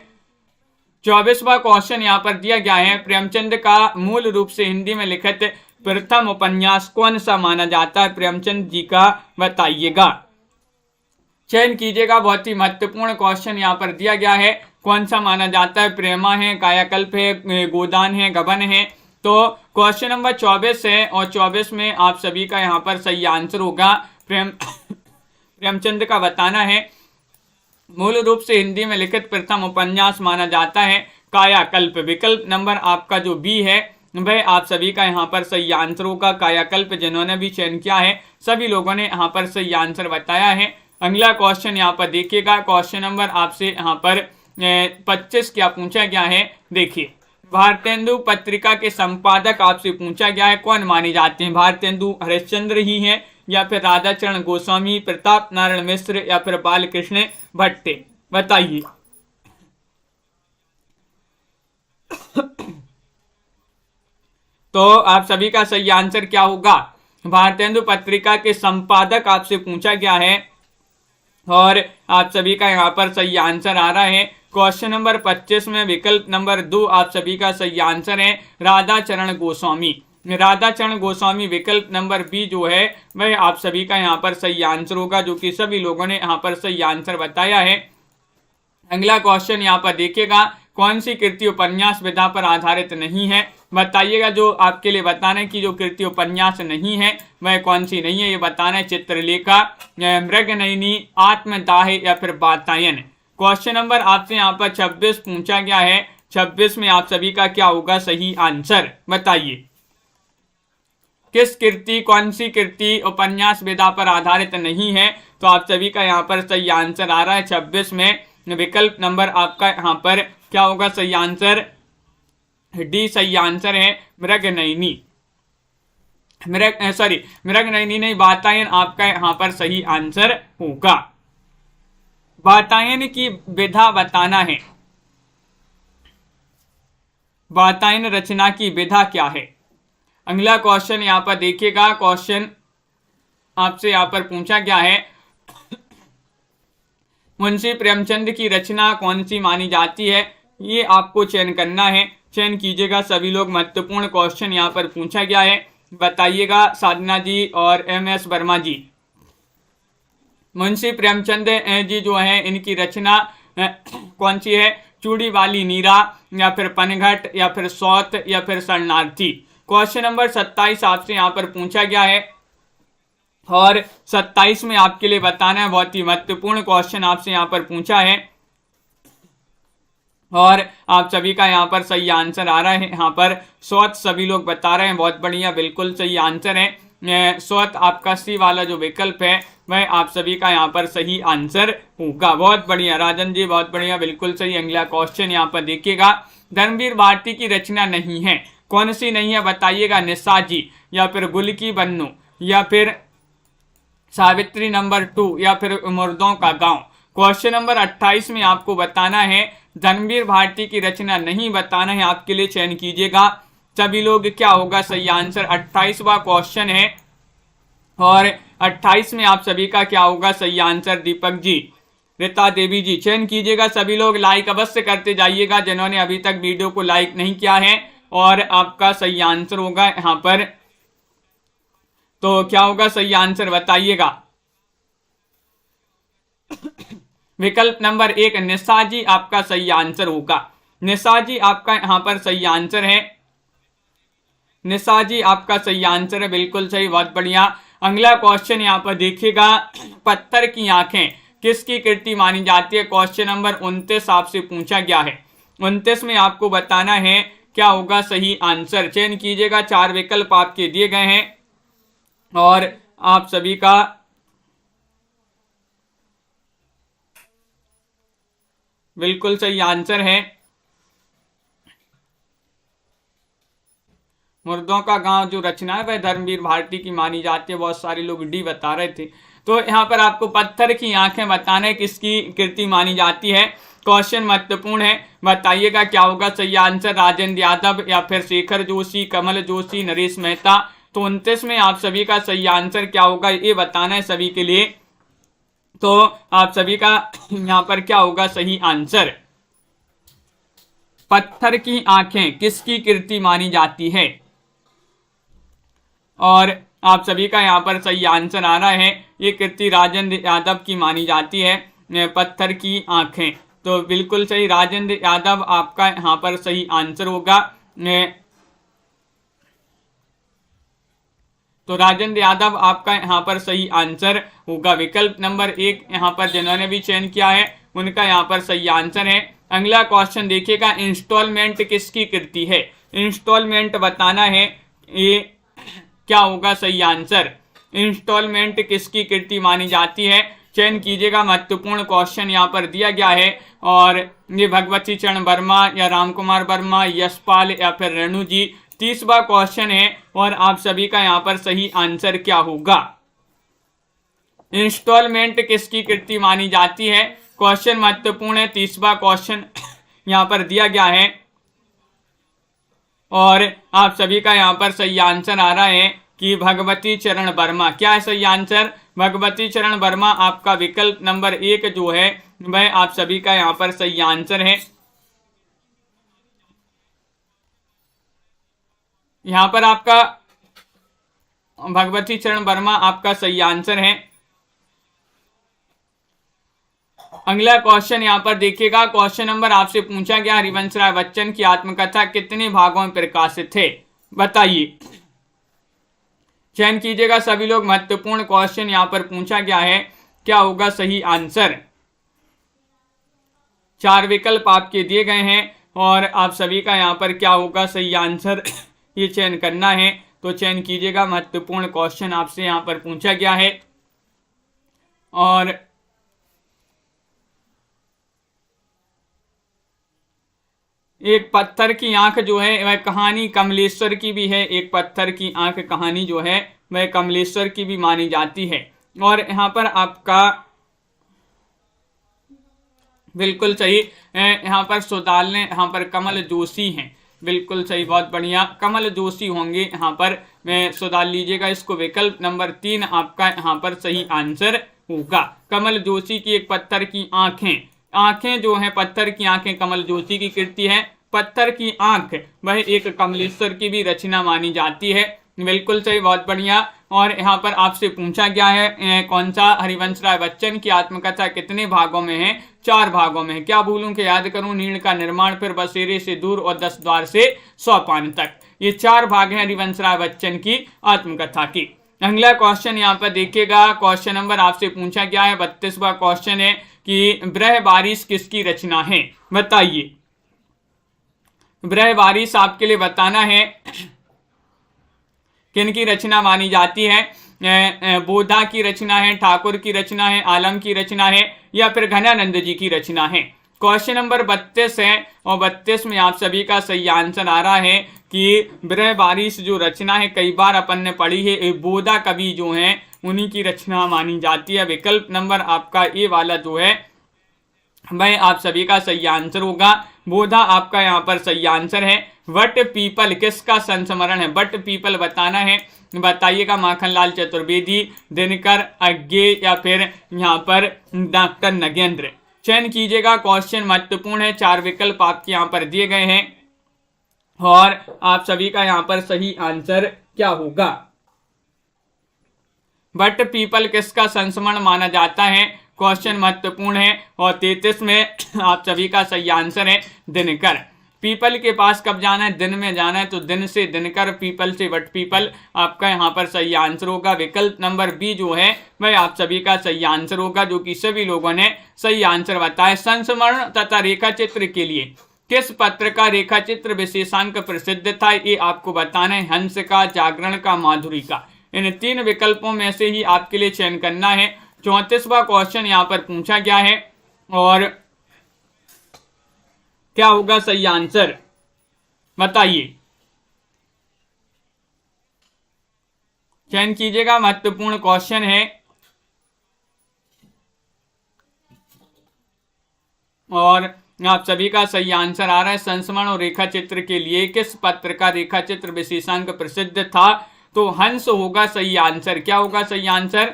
24वां क्वेश्चन यहाँ पर दिया गया है, प्रेमचंद का मूल रूप से हिंदी में लिखित प्रथम उपन्यास कौन सा माना जाता है, प्रेमचंद जी का बताइएगा। चयन कीजिएगा, बहुत ही महत्वपूर्ण क्वेश्चन यहाँ पर दिया गया है, कौन सा माना जाता है, प्रेमा है, कायाकल्प है, गोदान है, गबन है। तो क्वेश्चन नंबर 24 है और 24 में आप सभी का यहाँ पर सही आंसर होगा प्रेमचंद का बताना है। मूल रूप से हिंदी में लिखित प्रथम उपन्यास माना जाता है कायाकल्प। विकल्प नंबर आपका जो बी है वह आप सभी का यहाँ पर सही आंसर होगा, कायाकल्प। जिन्होंने भी चयन किया है सभी लोगों ने यहाँ पर सही आंसर बताया है। अगला क्वेश्चन यहाँ पर देखिएगा, क्वेश्चन नंबर आपसे यहाँ पर 25 क्या पूछा गया है, देखिए। भारतेंदु पत्रिका के संपादक आपसे पूछा गया है, कौन माने जाते हैं। भारतेंदु हरिश्चंद्र ही हैं या फिर राधाचरण गोस्वामी, प्रताप नारायण मिश्र या फिर बालकृष्ण भट्टे, बताइए। तो आप सभी का सही आंसर क्या होगा, भारतेंदु पत्रिका के संपादक आपसे पूछा गया है और आप सभी का यहाँ पर सही आंसर आ रहा है। क्वेश्चन नंबर 25 में विकल्प नंबर 2 आप सभी का सही आंसर है, राधाचरण गोस्वामी। राधाचरण गोस्वामी विकल्प नंबर बी जो है वह आप सभी का यहाँ पर सही आंसर होगा, जो कि सभी लोगों ने यहाँ पर सही आंसर बताया है। अगला क्वेश्चन यहाँ पर देखिएगा, कौन सी कृति उपन्यास विधा पर आधारित नहीं है, बताइएगा। जो आपके लिए बताना है कि जो कृति उपन्यास नहीं है वह कौन सी नहीं है, ये बताना है। चित्रलेखा, मृगनयनी, आत्मदाह या फिर वातायन। क्वेश्चन नंबर आपसे यहाँ पर 26 पूछा गया है, 26 में आप सभी का क्या होगा सही आंसर, बताइए। किस कृति, कौन सी कृति उपन्यास विधा पर आधारित नहीं है, तो आप सभी का यहाँ पर सही आंसर आ रहा है 26 में विकल्प नंबर आपका यहाँ पर क्या होगा सही आंसर, डी सही आंसर है, मृगनयनी। मृगनयनी नहीं, वातायन आपका यहाँ पर सही आंसर होगा। वातायन की विधा बताना है, वातायन रचना की विधा क्या है। अगला क्वेश्चन यहाँ पर देखिएगा, क्वेश्चन आपसे यहाँ पर पूछा गया है मुंशी प्रेमचंद की रचना कौन सी मानी जाती है, ये आपको चयन करना है। चयन कीजिएगा सभी लोग। महत्वपूर्ण क्वेश्चन यहाँ पर पूछा गया है, बताइएगा साधना जी और MS वर्मा जी। मुंशी प्रेमचंद जी जो है इनकी रचना कौन सी है, चूड़ी वाली नीरा, या फिर पनघट, या फिर सौत, या फिर शरणार्थी। क्वेश्चन नंबर 27 आपसे यहाँ पर पूछा गया है और 27 में आपके लिए बताना है, बहुत ही महत्वपूर्ण क्वेश्चन आपसे यहाँ पर पूछा है और आप सभी का यहाँ पर सही आंसर आ रहा है। यहाँ पर सौत सभी लोग बता रहे हैं, बहुत बढ़िया, बिल्कुल सही आंसर है। सौत आपका सी वाला जो विकल्प है वह आप सभी का यहाँ पर सही आंसर होगा। बहुत बढ़िया राजन जी, बहुत बढ़िया, बिल्कुल सही। अगला क्वेश्चन यहाँ पर देखिएगा, धर्मवीर भारती की रचना नहीं है, कौन सी नहीं है बताइएगा। निशाजी, या फिर गुल की बन्नू, या फिर सावित्री नंबर 2, या फिर मुर्दों का गांव। क्वेश्चन नंबर 28 में आपको बताना है, धर्मवीर भारती की रचना नहीं बताना है, आपके लिए चयन कीजिएगा सभी लोग, क्या होगा सही आंसर। 28वां क्वेश्चन है और 28 में आप सभी का क्या होगा सही आंसर। दीपक जी, रीता देवी जी, चयन कीजिएगा सभी लोग। लाइक अवश्य करते जाइएगा जिन्होंने अभी तक वीडियो को लाइक नहीं किया है, और आपका सही आंसर होगा यहाँ पर। तो क्या होगा सही आंसर बताइएगा। विकल्प नंबर 1 निशाजी आपका सही आंसर होगा। निशाजी आपका यहाँ पर सही आंसर है। निशाजी आपका सही आंसर है, बिल्कुल सही, बहुत बढ़िया। अगला क्वेश्चन यहाँ पर देखिएगा, पत्थर की आंखें किसकी कृति मानी जाती है। क्वेश्चन नंबर 29 आपसे पूछा गया है। 29 में आपको बताना है क्या होगा सही आंसर। चयन कीजिएगा, 4 विकल्प आपके दिए गए हैं और आप सभी का बिल्कुल सही आंसर है। मुर्दों का गांव जो रचना है वह धर्मवीर भारती की मानी जाती है। बहुत सारे लोग डी बता रहे थे। तो यहाँ पर आपको पत्थर की आंखें बताना है किसकी कृति मानी जाती है। क्वेश्चन महत्वपूर्ण है, बताइएगा क्या होगा सही आंसर। राजेंद्र यादव, या फिर शेखर जोशी, कमल जोशी, नरेश मेहता। तो 29 में आप सभी का सही आंसर क्या होगा ये बताना है सभी के लिए। तो आप सभी का यहाँ पर क्या होगा सही आंसर। पत्थर की आंखें किसकी कृति मानी जाती है, और आप सभी का यहाँ पर सही आंसर आ रहा है, ये कृति राजेंद्र यादव की मानी जाती है, पत्थर की आंखें। तो बिल्कुल सही, राजेंद्र यादव आपका यहाँ पर सही आंसर होगा। तो राजेंद्र यादव आपका यहाँ पर सही आंसर होगा। विकल्प नंबर 1 यहाँ पर जिन्होंने भी चयन किया है उनका यहाँ पर सही आंसर है। अगला क्वेश्चन देखिएगा, इंस्टॉलमेंट किसकी कृति है। इंस्टॉलमेंट बताना है, ये क्या होगा सही आंसर। इंस्टॉलमेंट किसकी कृति मानी जाती है, चयन कीजिएगा। महत्वपूर्ण क्वेश्चन यहाँ पर दिया गया है और ये भगवती चरण वर्मा, या रामकुमार वर्मा, यशपाल, या फिर रेणु जी। 30वां क्वेश्चन है और आप सभी का यहाँ पर सही आंसर क्या होगा। इंस्टॉलमेंट किसकी कृति मानी जाती है, क्वेश्चन महत्वपूर्ण है। 30वां क्वेश्चन यहाँ पर दिया गया है और आप सभी का यहाँ पर सही आंसर आ रहा है कि भगवती चरण वर्मा। क्या है सही आंसर, भगवती चरण वर्मा आपका विकल्प नंबर 1 जो है वह आप सभी का यहाँ पर सही आंसर है। यहाँ पर आपका भगवती चरण वर्मा आपका सही आंसर है। अगला क्वेश्चन यहाँ पर देखिएगा, क्वेश्चन नंबर आपसे पूछा गया, हरिवंश राय बच्चन की आत्मकथा कितने भागों में प्रकाशित है, बताइए। चयन कीजिएगा सभी लोग। महत्वपूर्ण क्वेश्चन यहाँ पर पूछा गया है, क्या होगा सही आंसर। 4 विकल्प आपके दिए गए हैं और आप सभी का यहाँ पर क्या होगा सही आंसर ये चयन करना है। तो चयन कीजिएगा, महत्वपूर्ण क्वेश्चन आपसे यहाँ पर पूछा गया है। और एक पत्थर की आंख जो है वह कहानी कमलेश्वर की भी है। एक पत्थर की आंख कहानी जो है वह कमलेश्वर की भी मानी जाती है। और यहाँ पर आपका बिल्कुल सही, यहाँ पर सुदाल ने, यहाँ पर कमल जोशी हैं। बिल्कुल सही, बहुत बढ़िया, कमल जोशी होंगे यहाँ पर, मैं सुधार लीजिएगा इसको, विकल्प नंबर 3 आपका यहाँ पर सही आंसर होगा। कमल जोशी की एक पत्थर की आंखें, आंखें जो हैं पत्थर की आंखें कमल जोशी की कृति है। पत्थर की आंख वह एक कमलेश्वर की भी रचना मानी जाती है। बिल्कुल सही, बहुत बढ़िया। और यहाँ पर आपसे पूछा गया है कौन सा हरिवंश राय बच्चन की आत्मकथा कितने भागों में है? 4 भागों में है। क्या भूलूं कि याद करूं, नीड़ का निर्माण, फिर बसेरे से दूर और 10 द्वार से 100 पान तक, ये 4 भाग हैं हरिवंश राय बच्चन की आत्मकथा की। अगला क्वेश्चन यहाँ पर देखिएगा, क्वेश्चन नंबर आपसे पूछा गया है 32वां क्वेश्चन है कि ब्रह बारिश किसकी रचना है? बताइए। ब्रह बारिश आपके लिए बताना है किनकी रचना मानी जाती है? बोधा की रचना है, ठाकुर की रचना है, आलम की रचना है, या फिर घनानंद जी की रचना है? क्वेश्चन नंबर 32 है और 32 में आप सभी का सही आंसर आ रहा है कि ब्रह बारिश जो रचना है कई बार अपन ने पढ़ी है, बोधा कवि जो है उन्हीं की रचना मानी जाती है। विकल्प नंबर आपका ए वाला जो है वह आप सभी का सही आंसर होगा। बोधा आपका यहाँ पर सही आंसर है। वट पीपल किसका संस्मरण है? वट पीपल बताना है, बताइएगा। माखनलाल चतुर्वेदी, दिनकर, अज्ञे, या फिर यहाँ पर डॉक्टर नगेंद्र, चयन कीजिएगा। क्वेश्चन महत्वपूर्ण है, 4 विकल्प आपके यहाँ पर दिए गए हैं और आप सभी का यहाँ पर सही आंसर क्या होगा? वट पीपल किसका संस्मरण माना जाता है? क्वेश्चन महत्वपूर्ण है। और 33 में आप सभी का सही आंसर है दिनकर। पीपल के पास कब जाना है? दिन में जाना है, तो दिन से दिनकर, पीपल से वट पीपल, आपका यहाँ पर सही आंसर होगा। विकल्प नंबर बी जो है वह आप सभी का सही आंसर होगा, जो कि सभी लोगों ने सही आंसर बताया। संस्मरण तथा रेखा चित्र के लिए किस पत्र का रेखा चित्र विशेषांक प्रसिद्ध था? ये आपको बताना है। हंस का, जागरण का, माधुरी का। इन 3 विकल्पों में से ही आपके लिए चयन करना है। 34वां क्वेश्चन यहाँ पर पूछा गया है और क्या होगा सही आंसर? बताइए, चयन कीजिएगा, महत्वपूर्ण क्वेश्चन है। और आप सभी का सही आंसर आ रहा है। संस्मरण और रेखा चित्र के लिए किस पत्र का रेखा चित्र विशेषांक प्रसिद्ध था? तो हंस होगा सही आंसर। क्या होगा सही आंसर?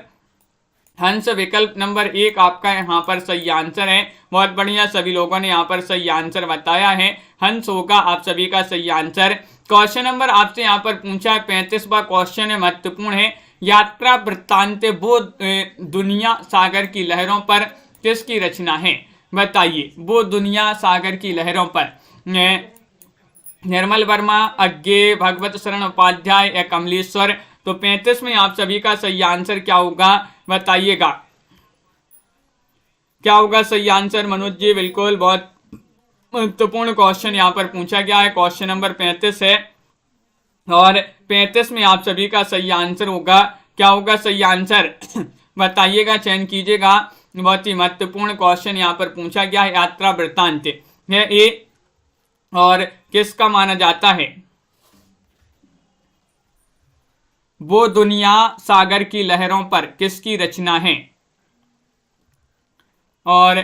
हंस। विकल्प नंबर 1 आपका यहाँ पर सही आंसर है। बहुत बढ़िया, सभी लोगों ने यहाँ पर सही आंसर बताया है। हंस होगा आप सभी का सही आंसर। क्वेश्चन नंबर आपसे यहाँ पर पूछा है 35वां क्वेश्चन है, महत्वपूर्ण है। यात्रा वृत्तांत वो दुनिया सागर की लहरों पर किसकी रचना है? बताइए। वो दुनिया सागर की लहरों पर निर्मल वर्मा, अज्ञे, भगवत शरण उपाध्याय या कमलेश्वर? तो 35 में आप सभी का सही आंसर क्या होगा? बताइएगा, क्या होगा सही आंसर? मनोज जी, बिल्कुल, बहुत महत्वपूर्ण क्वेश्चन यहाँ पर पूछा गया है। क्वेश्चन नंबर 35 है और 35 में आप सभी का सही आंसर होगा। क्या होगा सही आंसर? बताइएगा, चयन कीजिएगा। बहुत ही महत्वपूर्ण क्वेश्चन यहाँ पर पूछा गया है। यात्रा वृत्तांत है ए और किसका माना जाता है? वो दुनिया सागर की लहरों पर किसकी रचना है? और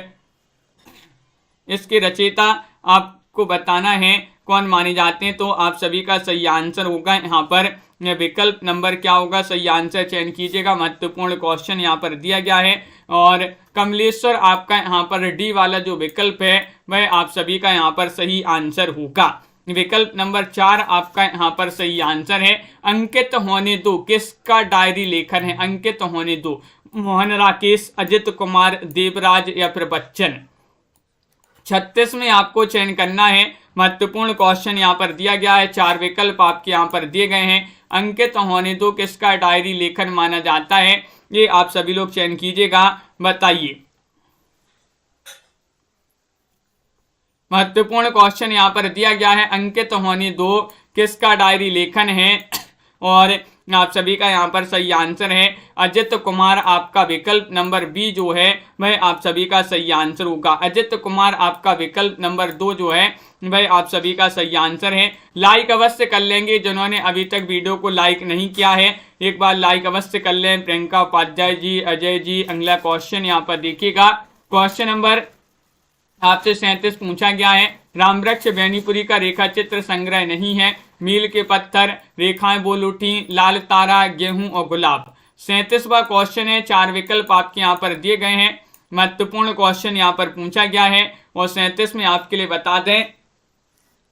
इसके रचयिता आपको बताना है कौन माने जाते हैं। तो आप सभी का सही आंसर होगा यहाँ पर विकल्प नंबर क्या होगा सही आंसर? चयन कीजिएगा। महत्वपूर्ण क्वेश्चन यहाँ पर दिया गया है और कमलेश्वर आपका यहाँ पर डी वाला जो विकल्प है वह आप सभी का यहाँ पर सही आंसर होगा। विकल्प नंबर 4 आपका यहाँ पर सही आंसर है। अंकित होने दो किसका डायरी लेखन है? अंकित होने दो, मोहन राकेश, अजित कुमार, देवराज या फिर बच्चन? 36 में आपको चयन करना है। महत्वपूर्ण क्वेश्चन यहाँ पर दिया गया है। 4 विकल्प आपके यहाँ पर दिए गए हैं। अंकित होने दो किसका डायरी लेखन माना जाता है? ये आप सभी लोग चयन कीजिएगा। बताइए। महत्वपूर्ण क्वेश्चन यहाँ पर दिया गया है। अंकित होने दो किसका डायरी लेखन है? और आप सभी का यहाँ पर सही आंसर है अजित कुमार। आपका विकल्प नंबर बी जो है वह आप सभी का सही आंसर होगा। अजित कुमार आपका विकल्प नंबर 2 जो है वह आप सभी का सही आंसर है। लाइक अवश्य कर लेंगे जिन्होंने अभी तक वीडियो को लाइक नहीं किया है, एक बार लाइक अवश्य कर लें। प्रियंका उपाध्याय जी, अजय जी। अगला क्वेश्चन यहाँ पर देखिएगा, क्वेश्चन नंबर आपसे 37 पूछा गया है, रामवृक्ष बेनीपुरी का रेखा चित्र संग्रह नहीं है, मील के पत्थर, रेखाएं बोल उठी, लाल तारा, गेहूं और गुलाब। 37वां क्वेश्चन है, 4 विकल्प आपके यहाँ पर दिए गए हैं, महत्वपूर्ण क्वेश्चन यहाँ पर पूछा गया है। और 37 में आपके लिए बता दें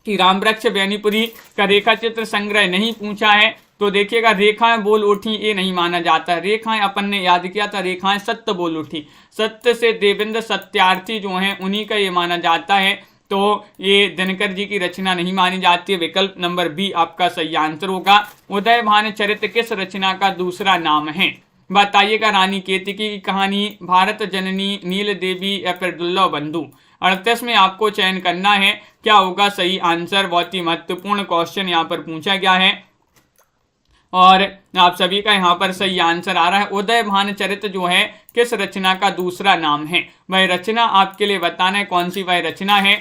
कि रामवृक्ष बेनीपुरी का रेखा चित्र संग्रह नहीं पूछा है, तो देखिएगा रेखाएं बोल उठी ये नहीं माना जाता है। रेखाएं अपन ने याद किया था, रेखाएं सत्य बोल उठी, सत्य से देवेंद्र सत्यार्थी जो हैं उन्हीं का ये माना जाता है, तो ये दिनकर जी की रचना नहीं मानी जाती है। विकल्प नंबर बी आपका सही आंसर होगा। उदयभान चरित्र किस रचना का दूसरा नाम है? बताइएगा, रानी केतकी की कहानी, भारत जननी, नील देवी या फिर दुर्लभ बंधु। 38 में आपको चयन करना है, क्या होगा सही आंसर। बहुत ही महत्वपूर्ण क्वेश्चन यहाँ पर पूछा गया है और आप सभी का यहाँ पर सही आंसर आ रहा है। उदयभान चरित्र जो है किस रचना का दूसरा नाम है? वह रचना आपके लिए बताना है कौन सी वह रचना है।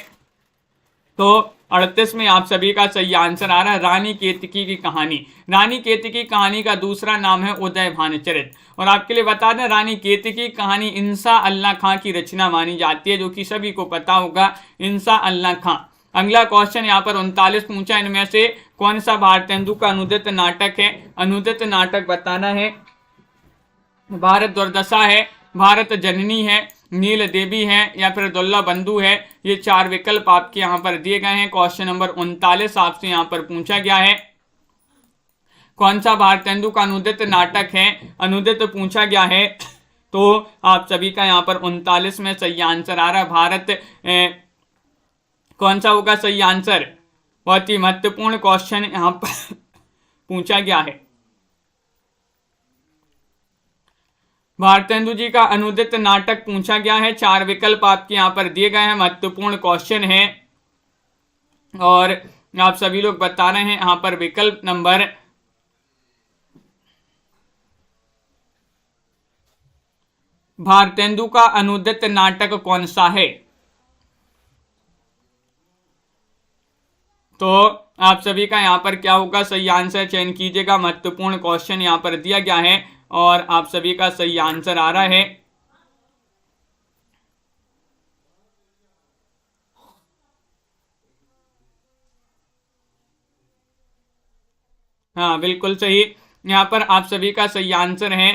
तो 38 में आप सभी का सही आंसर आ रहा है, रानी केतकी की कहानी। रानी केतकी की कहानी का दूसरा नाम है उदयभान चरित्र। और आपके लिए बता दें, रानी केतकी की कहानी इंसा अल्लाह खां की रचना मानी जाती है, जो कि सभी को पता होगा, इंसा अल्लाह खां। अगला क्वेश्चन यहाँ पर 39 पूछा, इनमें से कौन सा भारतेंदु का अनुदित नाटक है? अनुदित नाटक बताना है। भारत दुर्दशा है, भारत जननी है, नील देवी है या फिर दुर्लभ बंधु है। ये 4 विकल्प आपके यहाँ पर दिए गए हैं। क्वेश्चन नंबर 39 आपसे यहाँ पर पूछा गया है, कौन सा भारतेंदु का अनुदित नाटक है? अनुदित पूछा गया है, तो आप सभी का यहाँ पर 39 में सही आंसर आ रहा है, भारत कौन सा होगा सही आंसर? बहुत ही महत्वपूर्ण क्वेश्चन यहाँ पर पूछा गया है। भारतेंदु जी का अनुदित नाटक पूछा गया है। 4 विकल्प आपके यहाँ पर दिए गए हैं, महत्वपूर्ण क्वेश्चन है और आप सभी लोग बता रहे हैं यहाँ पर विकल्प नंबर भारतेंदु का अनुदित नाटक कौन सा है। तो आप सभी का यहाँ पर क्या होगा सही आंसर, चयन कीजिएगा। महत्वपूर्ण क्वेश्चन यहाँ पर दिया गया है और आप सभी का सही आंसर आ रहा है। हाँ बिल्कुल सही, यहाँ पर आप सभी का सही आंसर है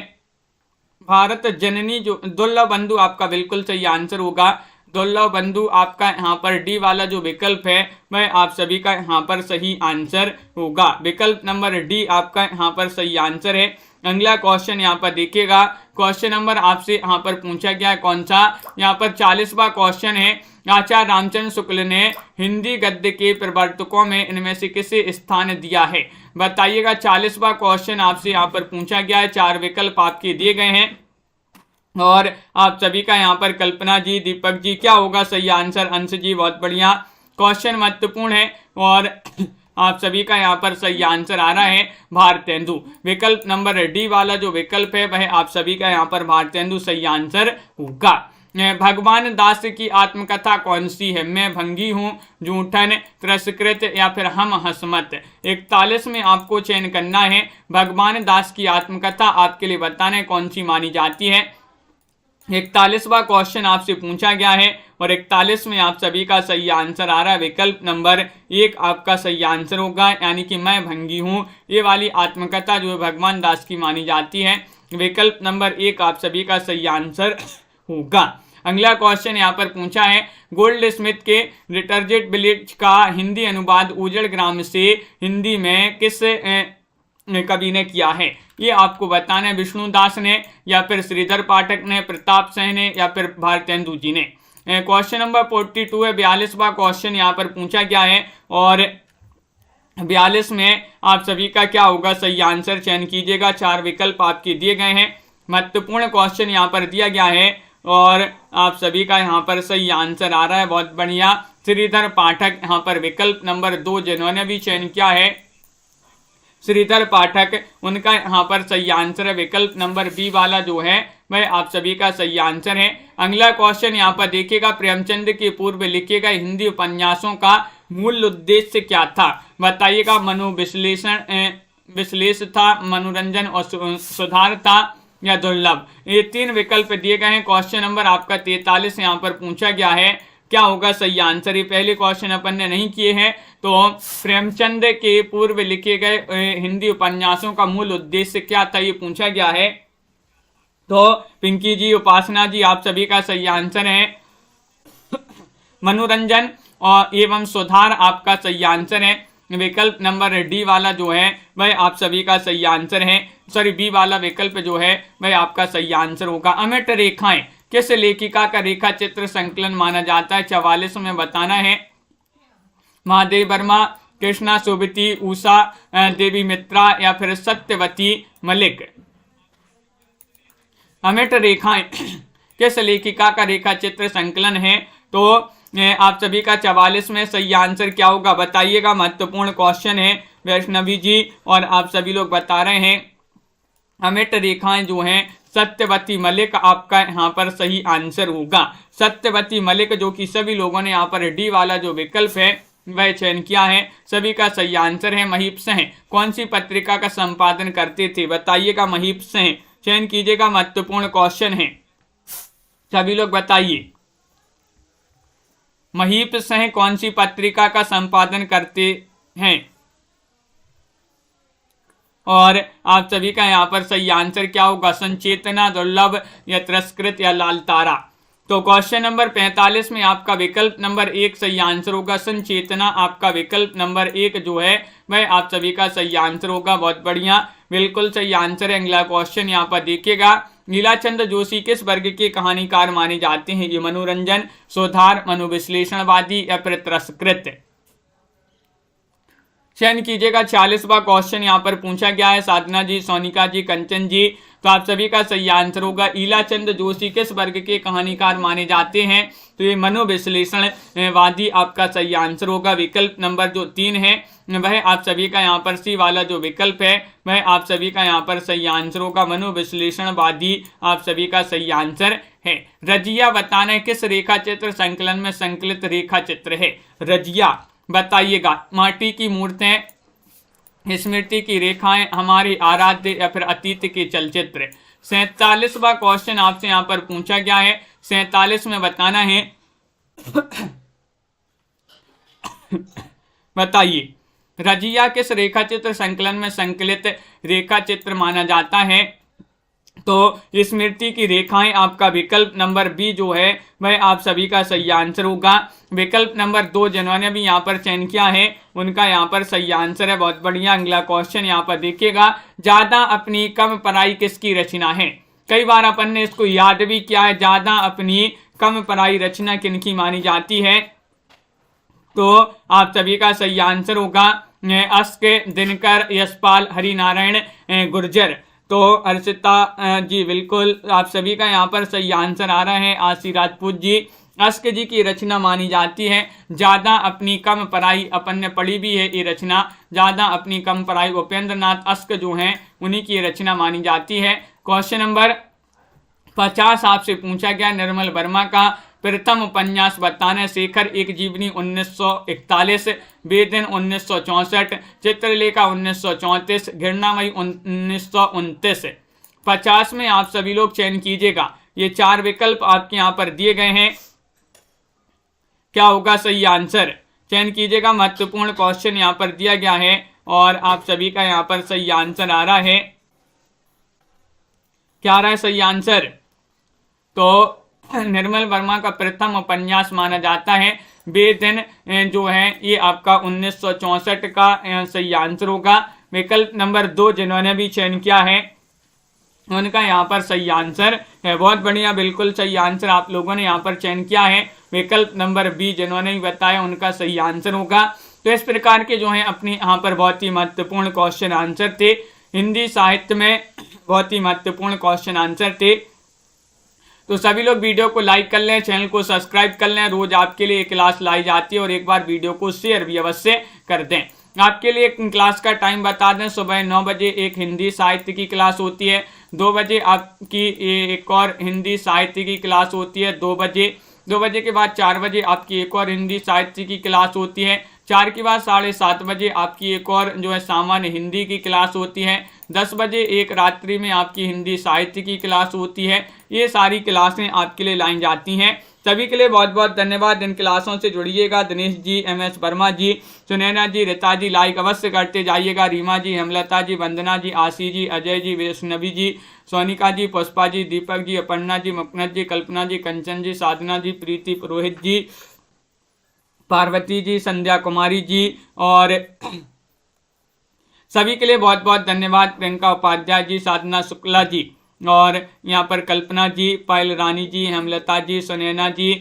भारत जननी। जो दुर्लभ बंधु आपका बिल्कुल सही आंसर होगा। दुर्लभ बंधु आपका यहाँ पर डी वाला जो विकल्प है वह आप सभी का यहाँ पर सही आंसर होगा। विकल्प नंबर डी आपका यहाँ पर सही आंसर है। अगला क्वेश्चन यहाँ पर देखिएगा, क्वेश्चन नंबर आपसे यहाँ पर पूछा गया है कौन सा, यहाँ पर 40वां क्वेश्चन है, आचार्य रामचंद्र शुक्ल ने हिंदी गद्य के प्रवर्तकों में इनमें से किसे स्थान दिया है? बताइएगा। 40वां क्वेश्चन आपसे यहाँ पर पूछा गया है, 4 विकल्प आपके दिए गए हैं और आप सभी का यहाँ पर कल्पना जी, दीपक जी, क्या होगा सही आंसर? अंश जी, बहुत बढ़िया, क्वेश्चन महत्वपूर्ण है और आप सभी का यहाँ पर सही आंसर आ रहा है भारतेंदु। विकल्प नंबर डी वाला जो विकल्प है वह आप सभी का यहाँ पर भारतेंदु सही आंसर होगा। भगवान दास की आत्मकथा कौन सी है? मैं भंगी हूँ, जूठन, तिरस्कृत या फिर हम हसमत। 41 में आपको चयन करना है। भगवान दास की आत्मकथा आपके लिए बताना है कौन सी मानी जाती है। 41वां क्वेश्चन आपसे पूछा गया है और 41 में आप सभी का सही आंसर आ रहा है। विकल्प नंबर 1 आपका सही आंसर होगा, यानी कि मैं भंगी हूँ, ये वाली आत्मकथा जो है भगवान दास की मानी जाती है। विकल्प नंबर 1 आप सभी का सही आंसर होगा। अगला क्वेश्चन यहाँ पर पूछा है, गोल्ड स्मिथ के डिटर्जेंट ब्लीच का हिंदी अनुवाद उजड़ ग्राम से हिंदी में किस कवि ने किया है? ये आपको बताना है, विष्णुदास ने या फिर श्रीधर पाठक ने, प्रताप सिंह ने या फिर भारतेंदु जी ने। क्वेश्चन नंबर 42 है, 42वां क्वेश्चन यहाँ पर पूछा गया है और 42 में आप सभी का क्या होगा सही आंसर, चयन कीजिएगा। 4 विकल्प आपके दिए गए हैं। महत्वपूर्ण क्वेश्चन यहाँ पर दिया गया है और आप सभी का यहाँ पर सही आंसर आ रहा है, बहुत बढ़िया, श्रीधर पाठक। यहाँ पर विकल्प नंबर 2 जिन्होंने भी चयन किया है श्रीधर पाठक, उनका यहाँ पर सही आंसर है। विकल्प नंबर बी वाला जो है वह आप सभी का सही आंसर है। अगला क्वेश्चन यहाँ पर देखिएगा, प्रेमचंद के पूर्व लिखे गए हिंदी उपन्यासों का मूल उद्देश्य क्या था? बताइएगा। मनोविश्लेषण विश्लेष था, मनोरंजन और सुधार था या दुर्लभ। ये 3 विकल्प दिए गए हैं। क्वेश्चन नंबर आपका 43 यहाँ पर पूछा गया है, क्या होगा सही आंसर। ये पहले क्वेश्चन अपन ने नहीं किए हैं। तो प्रेमचंद के पूर्व लिखे गए हिंदी उपन्यासों का मूल उद्देश्य क्या था, ये पूछा गया है। तो पिंकी जी, उपासना जी, आप सभी का सही आंसर है मनोरंजन और एवं सुधार आपका सही आंसर है। विकल्प नंबर डी वाला जो है वह आप सभी का सही आंसर है। सॉरी, बी वाला विकल्प जो है वह आपका सही आंसर होगा। अमिट रेखाएं किस लेखिका का रेखा चित्र संकलन माना जाता है, 44 में बताना है। महादेव वर्मा, कृष्णा सोबती, उषा देवी मित्रा या फिर सत्यवती मलिक। अमिट रेखाएं किस लेखिका का रेखा चित्र संकलन है, तो आप सभी का 44 में सही आंसर क्या होगा बताइएगा। महत्वपूर्ण क्वेश्चन है वैष्णवी जी, और आप सभी लोग बता रहे हैं अमिट रेखाएं जो हैं सत्यवती मलिक आपका यहाँ पर सही आंसर होगा। सत्यवती मलिक, जो कि सभी लोगों ने यहाँ पर डी वाला जो विकल्प है वह चयन किया है, सभी का सही आंसर है। महीप सिंह कौन सी पत्रिका का संपादन करते थे बताइएगा। महीप सिंह चयन कीजिएगा, महत्वपूर्ण क्वेश्चन है, सभी लोग बताइए। महीप सिंह कौन सी पत्रिका का संपादन करते हैं, और आप सभी का यहाँ पर सही आंसर क्या होगा। संचेतना, दुर्लभ या तिरस्कृत या लाल तारा। तो क्वेश्चन नंबर 45 में आपका विकल्प नंबर 1 सही आंसर होगा। संचेतना आपका विकल्प नंबर 1 जो है वह आप सभी का सही आंसर होगा। बहुत बढ़िया, बिल्कुल सही आंसर है। अगला क्वेश्चन यहाँ पर देखिएगा। लीलाचंद जोशी किस वर्ग के कहानीकार माने जाते हैं, ये मनोरंजन, सुधार, मनोविश्लेषणवादी या फिर तिरस्कृत। चयन कीजिएगा। 40वां क्वेश्चन यहाँ पर पूछा गया है। साधना जी, सोनिका जी, कंचन जी, तो आप सभी का सही आंसर होगा। लीलाचंद जोशी किस वर्ग के कहानीकार माने जाते हैं, तो ये मनोविश्लेषणवादी आपका सही आंसर होगा। विकल्प नंबर जो 3 है वह आप सभी का यहाँ पर सी वाला जो विकल्प है वह आप सभी का यहाँ पर सही आंसर होगा। मनोविश्लेषणवादी आप सभी का सही आंसर है। रजिया बताना है किस रेखा चित्र संकलन में संकलित रेखा चित्र है। रजिया बताइएगा। माटी की मूर्तें, स्मृति की रेखाएं, हमारे आराध्य या फिर अतीत के चलचित्र। 47वां क्वेश्चन आपसे यहाँ पर पूछा गया है। 47 में बताना है बताइए रजिया किस रेखा चित्र संकलन में संकलित रेखा चित्र माना जाता है, तो स्मृति की रेखाएं आपका विकल्प नंबर बी जो है वह आप सभी का सही आंसर होगा। विकल्प नंबर 2 जिन्होंने भी यहाँ पर चयन किया है उनका यहाँ पर सही आंसर है। बहुत बढ़िया। अगला क्वेश्चन यहाँ पर देखिएगा। ज्यादा अपनी कम पराई किसकी रचना है। कई बार अपन ने इसको याद भी किया है। ज्यादा अपनी कम पराई रचना किनकी मानी जाती है, तो आप सभी का सही आंसर होगा अस्क, दिनकर, यशपाल, हरिनारायण गुर्जर। तो अर्चिता जी, बिल्कुल आप सभी का यहाँ पर सही आंसर आ रहा है। आशी राजपूत जी, अस्क जी की रचना मानी जाती है। ज्यादा अपनी कम पराई, अपन ने पढ़ी भी है ये रचना। ज्यादा अपनी कम पराई उपेंद्र नाथ अस्क जो हैं उन्हीं की रचना मानी जाती है। क्वेश्चन नंबर 50 आपसे पूछा गया। निर्मल वर्मा का प्रथम उपन्यास बताना है। शेखर एक जीवनी 1941, बेदिन 1964, चित्रलेखा 1934, घृणामयी 1929। 50 में आप सभी लोग चयन कीजिएगा। ये 4 विकल्प आपके यहाँ पर दिए गए हैं, क्या होगा सही आंसर। चयन कीजिएगा। महत्वपूर्ण क्वेश्चन यहाँ पर दिया गया है और आप सभी का यहाँ पर सही आंसर आ रहा है। क्या आ रहा है सही आंसर, तो निर्मल वर्मा का प्रथम उपन्यास माना जाता है बेदिन जो है ये आपका 1964 का सही आंसर होगा। विकल्प नंबर 2 जिन्होंने भी चयन किया है उनका यहाँ पर सही आंसर है। बहुत बढ़िया, बिल्कुल सही आंसर आप लोगों ने यहाँ पर चयन किया है। विकल्प नंबर बी जिन्होंने भी बताया उनका सही आंसर होगा। तो इस प्रकार के जो है अपने यहाँ पर बहुत ही महत्वपूर्ण क्वेश्चन आंसर थे। हिंदी साहित्य में बहुत ही महत्वपूर्ण क्वेश्चन आंसर थे। तो सभी लोग वीडियो को लाइक कर लें, चैनल को सब्सक्राइब कर लें। रोज आपके लिए एक क्लास लाई जाती है और एक बार वीडियो को शेयर भी अवश्य कर दें। आपके लिए एक क्लास का टाइम बता दें। सुबह 9 बजे एक हिंदी साहित्य की क्लास होती है। 2 बजे आपकी एक और हिंदी साहित्य की क्लास होती है। 2 बजे के बाद 4 बजे आपकी एक और हिंदी साहित्य की क्लास होती है। 4 के बाद 7:30 बजे आपकी एक और जो है सामान्य हिंदी की क्लास होती है। 10 बजे एक रात्रि में आपकी हिंदी साहित्य की क्लास होती है। ये सारी क्लासें आपके लिए लाई जाती हैं। सभी के लिए बहुत बहुत धन्यवाद। इन क्लासों से जुड़िएगा। दिनेश जी, MS वर्मा जी, सुनैना जी, रीता जी, लाइक अवश्य करते जाइएगा। रीमा जी, हेमलता जी, वंदना जी, आशी जी, अजय जी, वैष्णवी जी, सोनिका जी, पुष्पा जी, दीपक जी, अपर्णा जी, मुकनत जी, कल्पना जी, कंचन जी, साधना जी, प्रीति पुरोहित जी, पार्वती जी, संध्या कुमारी जी और सभी के लिए बहुत बहुत धन्यवाद। प्रियंका उपाध्याय जी, साधना शुक्ला जी और यहाँ पर कल्पना जी, पायल रानी जी, हेमलता जी, सुनैना जी,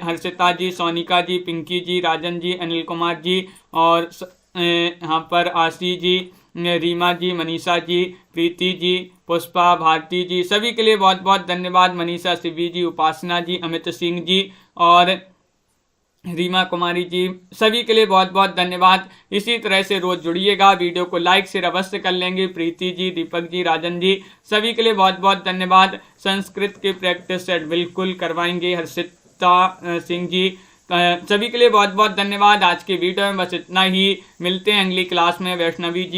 हर्षिता जी, सोनिका जी, पिंकी जी, राजन जी, अनिल कुमार जी और यहाँ पर आशी जी, रीमा जी, मनीषा जी, प्रीति जी, पुष्पा, भारती जी, सभी के लिए बहुत बहुत धन्यवाद। मनीषा, शिवी जी, उपासना जी, अमित सिंह जी और रीमा कुमारी जी, सभी के लिए बहुत बहुत धन्यवाद। इसी तरह से रोज जुड़िएगा। वीडियो को लाइक शेयर अवश्य कर लेंगे। प्रीति जी, दीपक जी, राजन जी, सभी के लिए बहुत बहुत धन्यवाद। संस्कृत की प्रैक्टिस सेट बिल्कुल करवाएंगे हर्षिता सिंह जी, सभी के लिए बहुत बहुत धन्यवाद। आज की वीडियो में बस इतना ही। मिलते हैं अगली क्लास में। वैष्णवी जी।